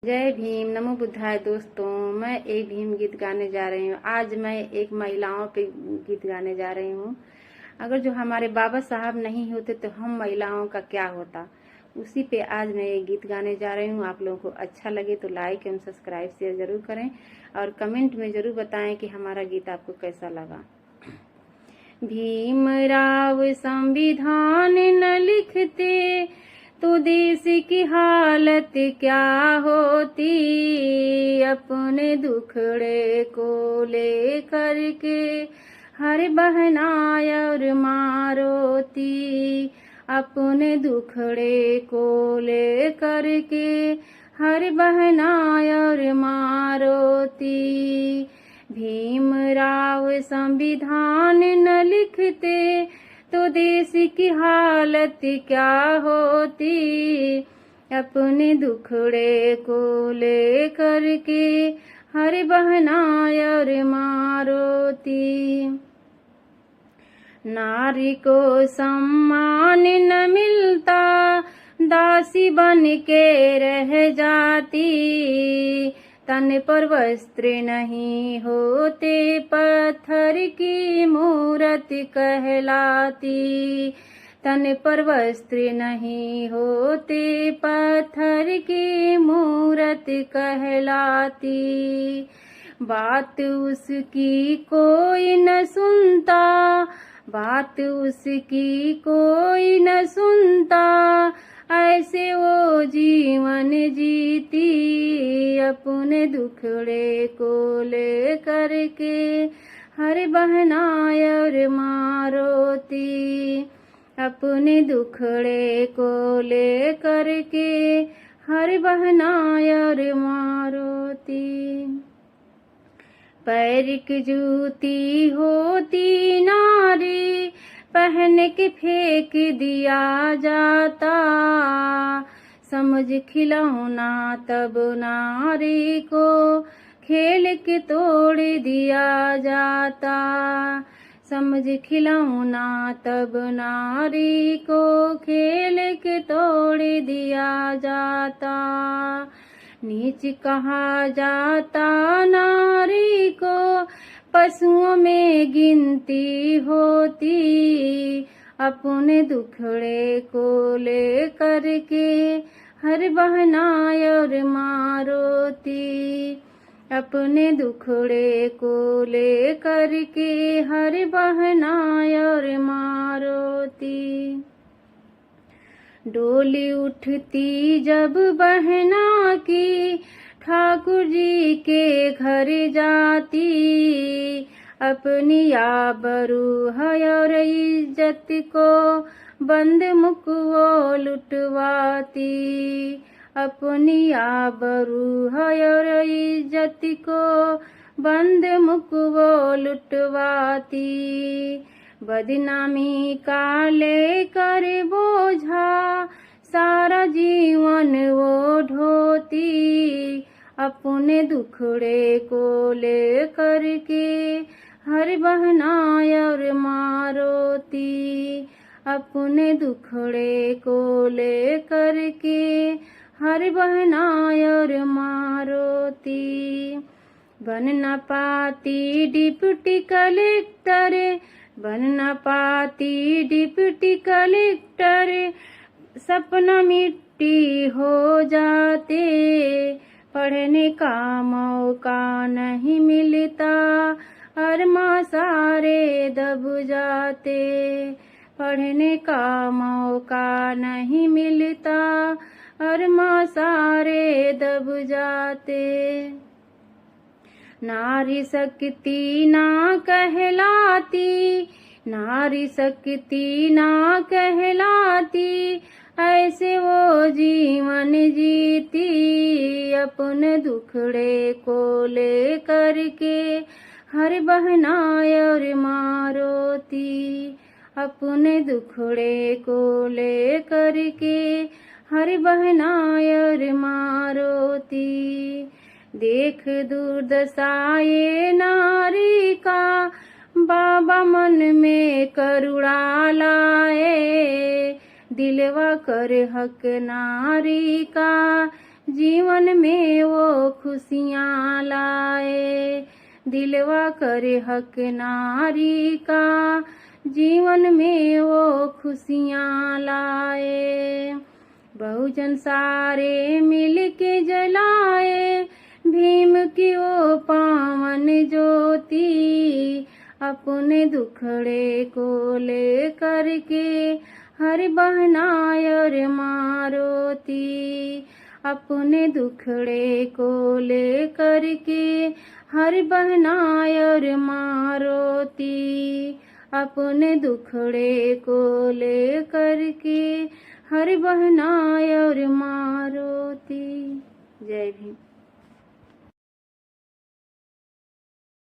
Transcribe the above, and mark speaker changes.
Speaker 1: जय भीम, नमो बुद्धाय। दोस्तों, मैं एक भीम गीत गाने जा रही हूँ। आज मैं एक महिलाओं पे गीत गाने जा रही हूँ। अगर जो हमारे बाबा साहब नहीं होते तो हम महिलाओं का क्या होता, उसी पे आज मैं एक गीत गाने जा रही हूँ। आप लोगों को अच्छा लगे तो लाइक एवं सब्सक्राइब शेयर जरूर करें और कमेंट में जरूर बताएं कि हमारा गीत आपको कैसा लगा। भीमराव संविधान न लिखते तो देश की हालत क्या होती। अपने दुखड़े को ले करके हर बहनाई और माँ रोती। अपने दुखड़े को ले करके हर बहनाई और माँ रोती। भीमराव संविधान न लिखते तो देश की हालत क्या होती। अपने दुखड़े को ले करके हर बहनाई और माँ रोती। नारी को सम्मान न मिलता, दासी बन के रह जाती। तन पर वस्त्र नहीं होते, पत्थर की मूरत कहलाती। तन पर वस्त्र नहीं होते, पत्थर की मूरत कहलाती। बात उसकी कोई न सुनता, बात उसकी कोई न सुनता। ऐसे वो जीवन जीती। अपने दुखड़े को ले करके हर बहनाई और माँ रोती। अपने दुखड़े को ले करके हर बहनाई और माँ रोती। पैर की जूती होती नारी, पहन के फेंक दिया जाता। समझ खिलौना तब नारी को खेल के तोड़ दिया जाता। समझ खिलौना तब नारी को खेल के तोड़ दिया जाता। नीच कहा जाता नारी को, पशुओं में गिनती होती। अपने दुखड़े को ले करके हर बहनाई और माँ रोती। अपने दुखड़े को ले करके हर बहनाई और माँ रोती। डोली उठती जब बहना की, ठाकुर जी के घर जाती। अपनी आबरू है और इज्जत को बंद मुख वो लुटवाती। अपनी आबरू है और इज्जत को बंद मुख वो लुटवाती। बदनामी का लेकर बोझा सारा जीवन वो ढोती। अपने दुखड़े को ले करके हर बहनाई और माँ रोती। अपने दुखड़े को ले करके हर बहनाई और माँ रोती। बन न पाती डिप्टी कलेक्टर, बन न पाती डिप्टी कलेक्टर। सपना मिट्टी हो जाते, पढ़ने का मौका नहीं मिलता। अरमा सारे दब जाते, पढ़ने का मौका नहीं मिलता। अरमा सारे दब जाते। नारी शक्ति ना कहलाती, नारी शक्ति ना कहलाती। ऐसे वो जीवन जीती। अपने दुखड़े को ले करके हर बहनाई और माँ रोती। अपने दुखड़े को ले करके हर बहनाई और माँ रोती। देख दुर्दशा ये नारी का, बाबा मन में करुणा लाए। दिलवा कर हक नारी का, जीवन में वो खुशियाँ लाए। दिलवा करे हक नारी का, जीवन में वो खुशियाँ लाए। बहुजन सारे मिल के जलाए भीम की वो पावन ज्योति। अपने दुखड़े को ले करके हर बहनाय और मारोती। अपने दुखड़े को ले करके हर बहनाय और मारोती। अपने दुखड़े को ले करके हर बहनाय और मारोती। जय भीम।